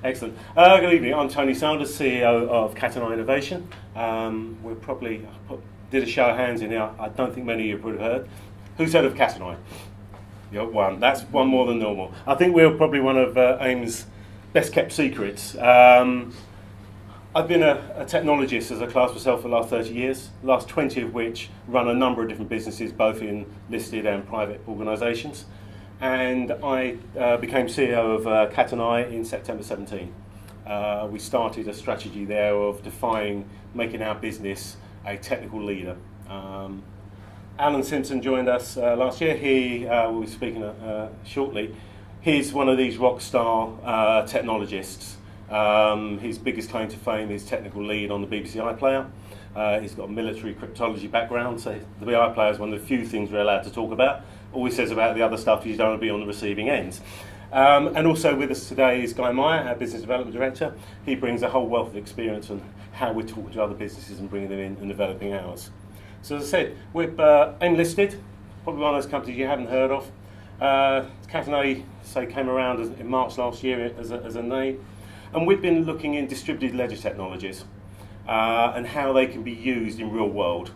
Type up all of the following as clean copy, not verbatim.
Excellent. Good evening. I'm Tony Sanders, CEO of Catenae Innovation. We're probably did a show of hands in here. I don't think many of you would have heard. Who's heard of Catenae? You got one. That's one more than normal. I think we're probably one of AIM's best kept secrets. I've been a technologist as a class myself for the last 30 years, the last 20 of which run a number of different businesses, both in listed and private organisations. And I became CEO of Catenae in September 17. We started a strategy there of making our business a technical leader. Alan Simpson joined us last year. He will be speaking shortly. He's one of these rock star technologists. His biggest claim to fame is technical lead on the BBC iPlayer. He's got a military cryptology background, so the iPlayer is one of the few things we're allowed to talk about. All he says about the other stuff is you don't want to be on the receiving end. And also with us today is Guy Meyer, our Business Development Director. He brings a whole wealth of experience on how we talk to other businesses and bringing them in and developing ours. So as I said, we're AIM listed, probably one of those companies you haven't heard of. Catenae, came around in March last year as a name. And we've been looking in distributed ledger technologies and how they can be used in real world.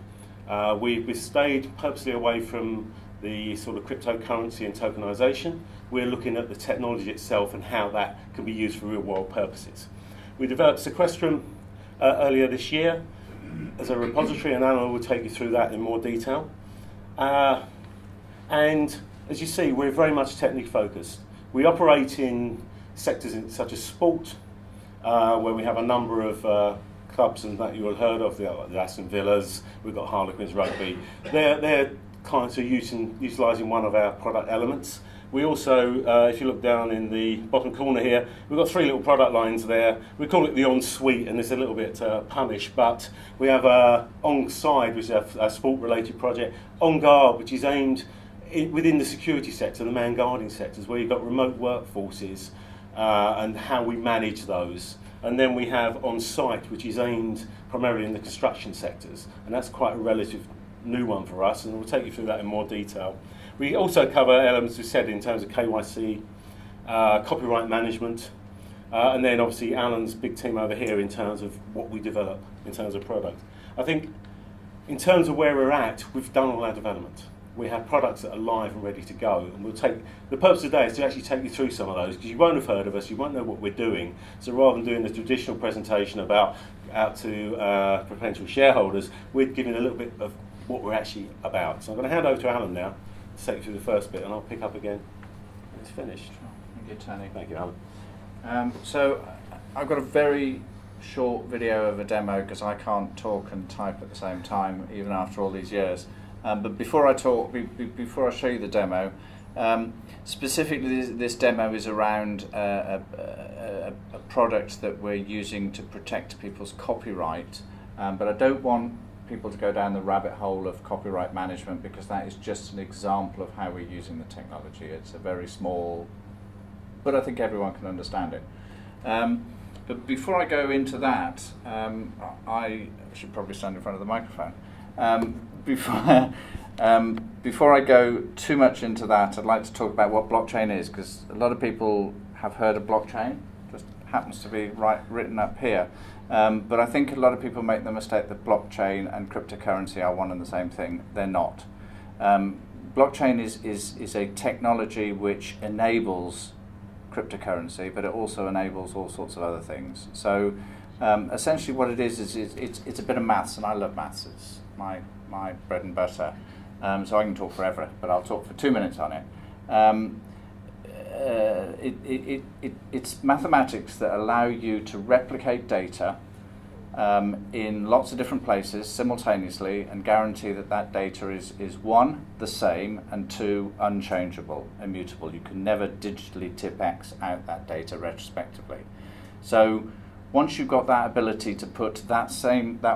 We've stayed purposely away from the sort of cryptocurrency and tokenization. We're looking at the technology itself and how that can be used for real world purposes. We developed Sequestrum earlier this year as a repository, and Alan will take you through that in more detail. And as you see, we're very much technically focused. We operate in sectors such as sport, where we have a number of clubs and that you will have heard of, the Aston Villas, we've got Harlequins Rugby. They're clients are utilising one of our product elements. We also, if you look down in the bottom corner here, we've got three little product lines there. We call it the On Suite, and it's a little bit punnish, but we have On Side, which is a sport-related project, On Guard, which is aimed within the security sector, the man guarding sectors, where you've got remote workforces and how we manage those. And then we have On Site, which is aimed primarily in the construction sectors, and that's quite a relative new one for us, and we'll take you through that in more detail. We also cover elements we said in terms of KYC, copyright management, and then obviously Alan's big team over here in terms of what we develop in terms of product. I think in terms of where we're at, we've done all our development. We have products that are live and ready to go, and the purpose of today is to actually take you through some of those, because you won't have heard of us, you won't know what we're doing. So rather than doing the traditional presentation out to potential shareholders, we're giving a little bit of what we're actually about. So I'm going to hand over to Alan now to take you through the first bit, and I'll pick up again when it's finished. Thank you, Tony. Thank you, Alan. So I've got a very short video of a demo because I can't talk and type at the same time, even after all these years. But before I show you the demo, specifically this demo is around a product that we're using to protect people's copyright, but I don't want people to go down the rabbit hole of copyright management, because that is just an example of how we're using the technology. It's a very small, but I think everyone can understand it. But before I go into that, I should probably stand in front of the microphone. Before I go too much into that, I'd like to talk about what blockchain is, because a lot of people have heard of blockchain. Just happens to be written up here. But I think a lot of people make the mistake that blockchain and cryptocurrency are one and the same thing. They're not. Blockchain is a technology which enables cryptocurrency, but it also enables all sorts of other things. So essentially what it is it's a bit of maths, and I love maths. It's my bread and butter. So I can talk forever, but I'll talk for 2 minutes on it. It's mathematics that allow you to replicate data in lots of different places simultaneously, and guarantee that data is one, the same, and two, unchangeable, immutable. You can never digitally tip X out that data retrospectively. So once you've got that ability to put that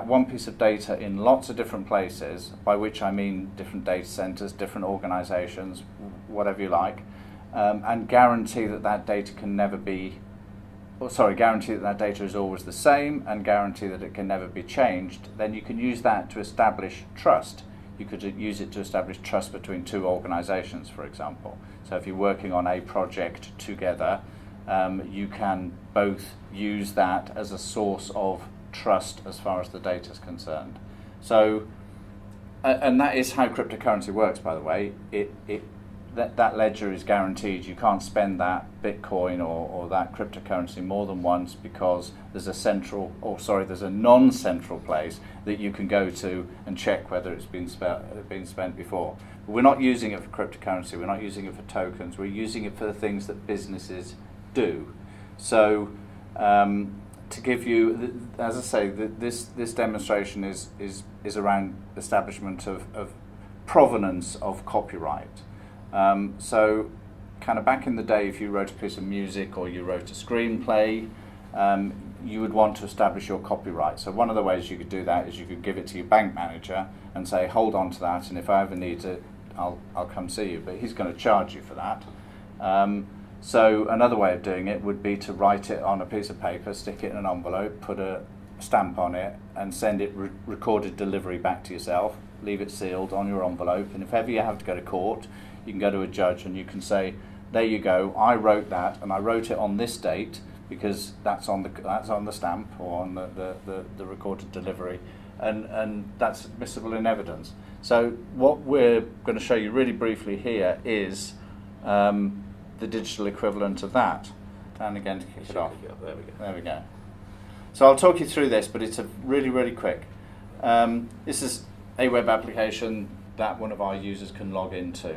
one piece of data in lots of different places, by which I mean different data centers, different organizations, whatever you like, and guarantee that data can never be, guarantee that data is always the same, and guarantee that it can never be changed, then you can use that to establish trust. You could use it to establish trust between two organizations, for example. So if you're working on a project together, you can both use that as a source of trust as far as the data is concerned. So, and that is how cryptocurrency works, by the way. That ledger is guaranteed. You can't spend that Bitcoin or that cryptocurrency more than once, because there's a non-central place that you can go to and check whether it's been spent before. But we're not using it for cryptocurrency. We're not using it for tokens. We're using it for the things that businesses do. So, to give you, as I say, this demonstration is around establishment of provenance of copyright. So, kind of back in the day, if you wrote a piece of music or you wrote a screenplay, you would want to establish your copyright. So one of the ways you could do that is you could give it to your bank manager and say, hold on to that, and if I ever need it, I'll come see you. But he's going to charge you for that. So another way of doing it would be to write it on a piece of paper, stick it in an envelope, put a stamp on it, and send it recorded delivery back to yourself. Leave it sealed on your envelope, and if ever you have to go to court, you can go to a judge and you can say, there you go, I wrote that, and I wrote it on this date because that's on the stamp or on the recorded delivery, and that's admissible in evidence. So what we're going to show you really briefly here is the digital equivalent of that. And again, to kick it off. There we go. So I'll talk you through this, but it's a really quick. This is a web application that one of our users can log into.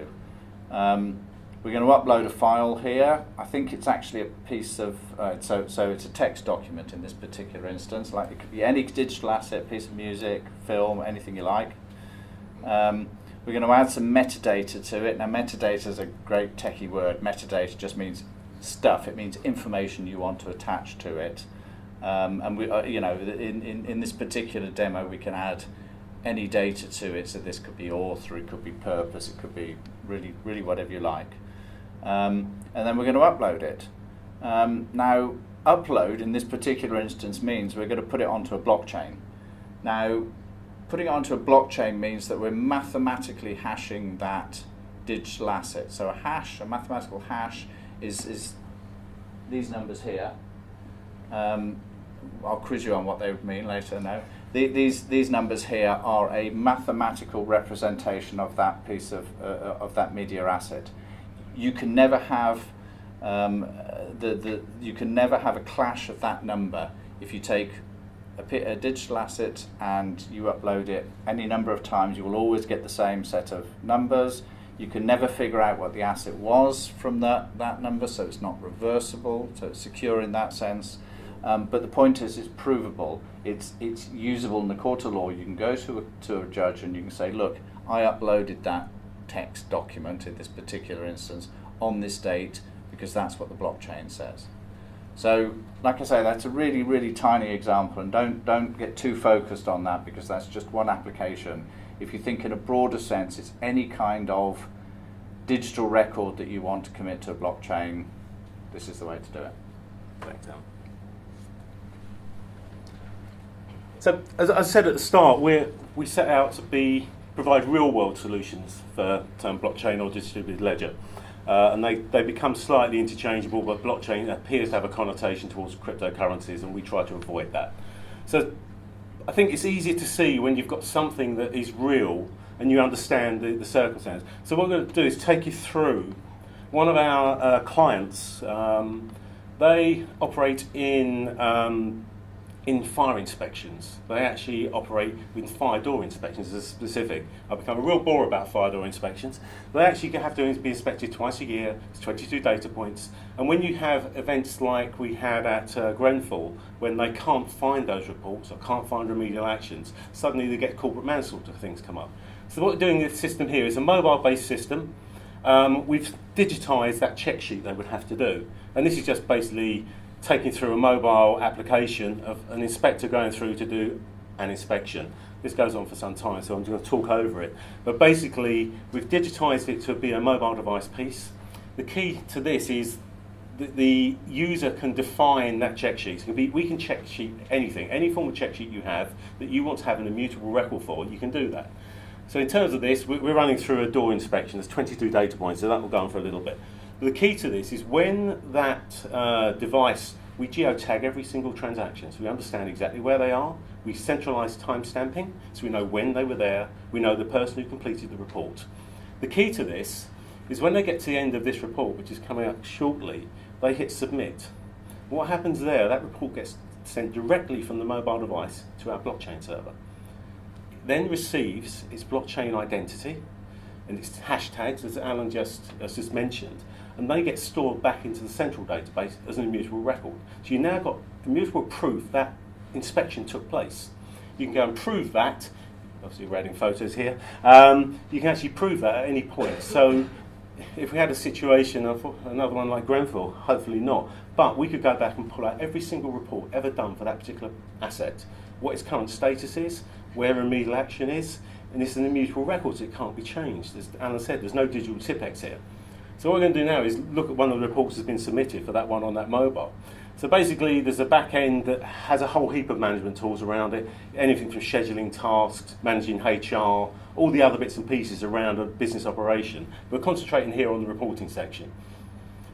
We're going to upload a file here. I think it's actually a piece of, so it's a text document in this particular instance. Like, it could be any digital asset, piece of music, film, anything you like. We're going to add some metadata to it. Now, metadata is a great techie word. Metadata just means stuff. It means information you want to attach to it. And we, in this particular demo, we can add any data to it. So this could be author, it could be purpose, it could be really whatever you like. And then we're going to upload it. Now, upload in this particular instance means we're going to put it onto a blockchain. Now, putting it onto a blockchain means that we're mathematically hashing that digital asset. So a mathematical hash is these numbers here. I'll quiz you on what they would mean later. No, these numbers here are a mathematical representation of that piece of that media asset. You can never have you can never have a clash of that number if you take a digital asset and you upload it any number of times. You will always get the same set of numbers. You can never figure out what the asset was from that number, so it's not reversible, so it's secure in that sense. But the point is, it's provable. It's usable in the court of law. You can go to a judge and you can say, look, I uploaded that text document in this particular instance on this date because that's what the blockchain says. So, like I say, that's a really tiny example, and don't get too focused on that because that's just one application. If you think in a broader sense, it's any kind of digital record that you want to commit to a blockchain, this is the way to do it. Thanks, Alan. So, as I said at the start, we set out to provide real-world solutions for blockchain or distributed ledger. And they become slightly interchangeable, but blockchain appears to have a connotation towards cryptocurrencies, and we try to avoid that. So I think it's easier to see when you've got something that is real and you understand the circumstance. So what we're going to do is take you through one of our clients. They operate in fire inspections. They actually operate with fire door inspections as specific. I've become a real bore about fire door inspections. They actually have to be inspected twice a year. It's 22 data points. And when you have events like we had at Grenfell, when they can't find those reports or can't find remedial actions, suddenly they get corporate manslaughter things come up. So what we're doing in this system here is a mobile-based system. We've digitised that check sheet they would have to do. And this is just basically taking through a mobile application of an inspector going through to do an inspection. This goes on for some time, so I'm going to talk over it. But basically, we've digitised it to be a mobile device piece. The key to this is that the user can define that check sheet. We can check sheet anything, any form of check sheet you have that you want to have an immutable record for, you can do that. So in terms of this, we're running through a door inspection. There's 22 data points, so that will go on for a little bit. The key to this is when that device, we geotag every single transaction, so we understand exactly where they are. We centralise timestamping, so we know when they were there. We know the person who completed the report. The key to this is when they get to the end of this report, which is coming up shortly, they hit submit. What happens there, that report gets sent directly from the mobile device to our blockchain server. It then receives its blockchain identity and its hashtags, as Alan just mentioned, and they get stored back into the central database as an immutable record. So you've now got immutable proof that inspection took place. You can go and prove that, obviously we're adding photos here, you can actually prove that at any point. So if we had a situation of another one like Grenfell, hopefully not, but we could go back and pull out every single report ever done for that particular asset, what its current status is, where remedial action is, and it's an immutable record, so it can't be changed. As Alan said, there's no digital Tipex here. So what we're going to do now is look at one of the reports that's been submitted for that one on that mobile. So basically there's a back end that has a whole heap of management tools around it, anything from scheduling tasks, managing HR, all the other bits and pieces around a business operation. We're concentrating here on the reporting section.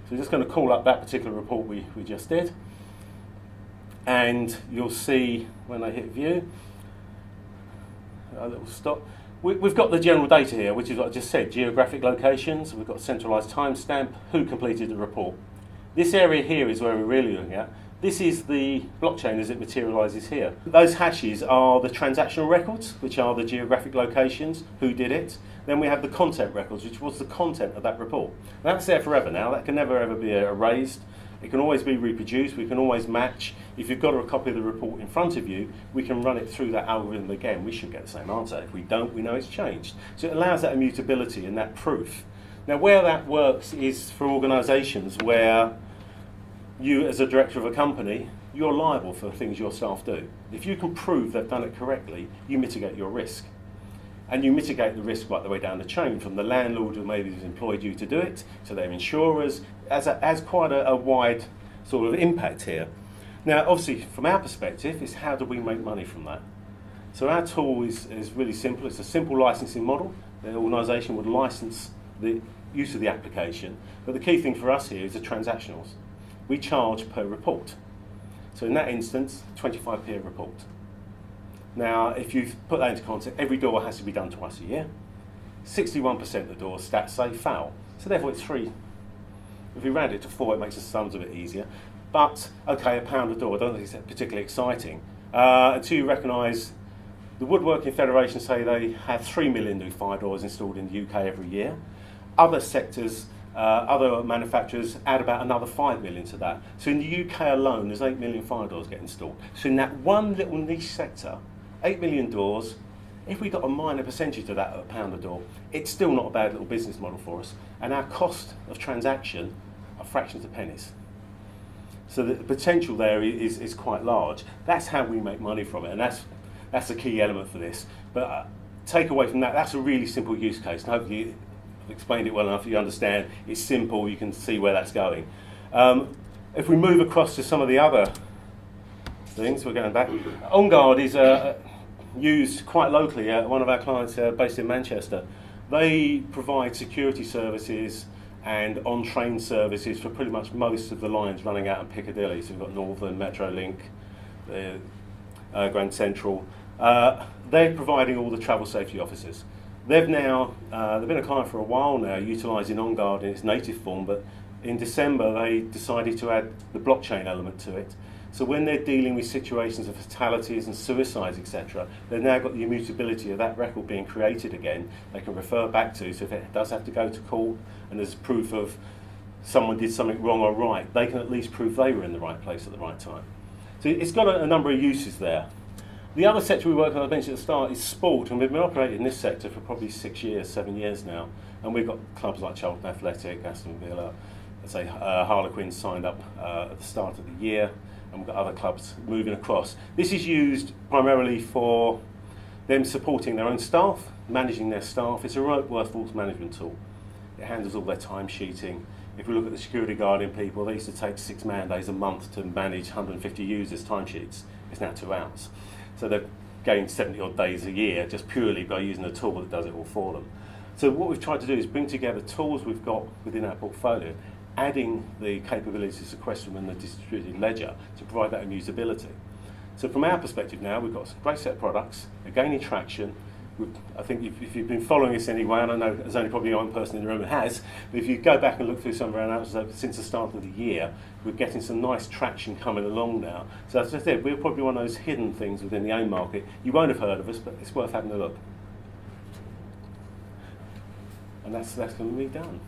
So we're just going to call up that particular report we just did. And you'll see when I hit view, a little stop. We've got the general data here, which is what I just said, geographic locations, we've got centralised timestamp, who completed the report. This area here is where we're really looking at. This is the blockchain as it materialises here. Those hashes are the transactional records, which are the geographic locations, who did it. Then we have the content records, which was the content of that report. And that's there forever now, that can never ever be erased. It can always be reproduced, we can always match. If you've got a copy of the report in front of you, we can run it through that algorithm again. We should get the same answer. If we don't, we know it's changed. So it allows that immutability and that proof. Now where that works is for organisations where you, as a director of a company, you're liable for things your staff do. If you can prove they've done it correctly, you mitigate your risk. And you mitigate the risk right the way down the chain, from the landlord who maybe has employed you to do it, to their insurers, as quite a wide sort of impact here. Now, obviously, from our perspective, is how do we make money from that? So our tool is really simple. It's a simple licensing model. The organisation would license the use of the application, but the key thing for us here is the transactionals. We charge per report. So in that instance, 25p a report. Now, if you put that into context, every door has to be done twice a year. 61% of the doors, stats say, fail. So therefore it's free. If we round it to 4, it makes the sums a bit easier. But, okay, £1 a door, I don't think it's particularly exciting. Until you recognise the Woodworking Federation say they have 3 million new fire doors installed in the UK every year. Other sectors, other manufacturers add about another 5 million to that. So in the UK alone, there's 8 million fire doors get installed. So in that one little niche sector, 8 million doors, if we got a minor percentage of that at £1 a door, it's still not a bad little business model for us. And our cost of transaction are fractions of pennies. So the potential there is quite large. That's how we make money from it, and that's the key element for this. But take away from that, that's a really simple use case, and hopefully I've explained it well enough you understand. It's simple, you can see where that's going. If we move across to some of the other things, we're going back. OnGuard is used quite locally at one of our clients based in Manchester. They provide security services and on-train services for pretty much most of the lines running out in Piccadilly. So we've got Northern, Metrolink, Grand Central. They're providing all the travel safety officers. They've been a client for a while now, utilising OnGuard in its native form, but in December they decided to add the blockchain element to it. So when they're dealing with situations of fatalities and suicides, etc., they've now got the immutability of that record being created again. They can refer back to, so if it does have to go to court and there's proof of someone did something wrong or right, they can at least prove they were in the right place at the right time. So it's got a number of uses there. The other sector we work on, I mentioned at the start, is sport, and we've been operating in this sector for probably 6 years, 7 years now, and we've got clubs like Charlton Athletic, Aston Villa, Harlequins signed up at the start of the year, and we've got other clubs moving across. This is used primarily for them supporting their own staff, managing their staff. It's a remote workforce management tool. It handles all their time sheeting. If we look at the security guarding people, they used to take 6 man days a month to manage 150 users' timesheets. It's now 2 hours. So they've gained 70 odd days a year just purely by using a tool that does it all for them. So what we've tried to do is bring together tools we've got within our portfolio adding the capabilities of Sequestrum and the distributed ledger to provide that immutability. So from our perspective now, we've got a great set of products, are gaining traction. I think if you've been following us anyway, and I know there's only probably one person in the room who has, but if you go back and look through some of our analysis since the start of the year, we're getting some nice traction coming along now. So as I said, we're probably one of those hidden things within the AIM market. You won't have heard of us, but it's worth having a look. And that's going to be done.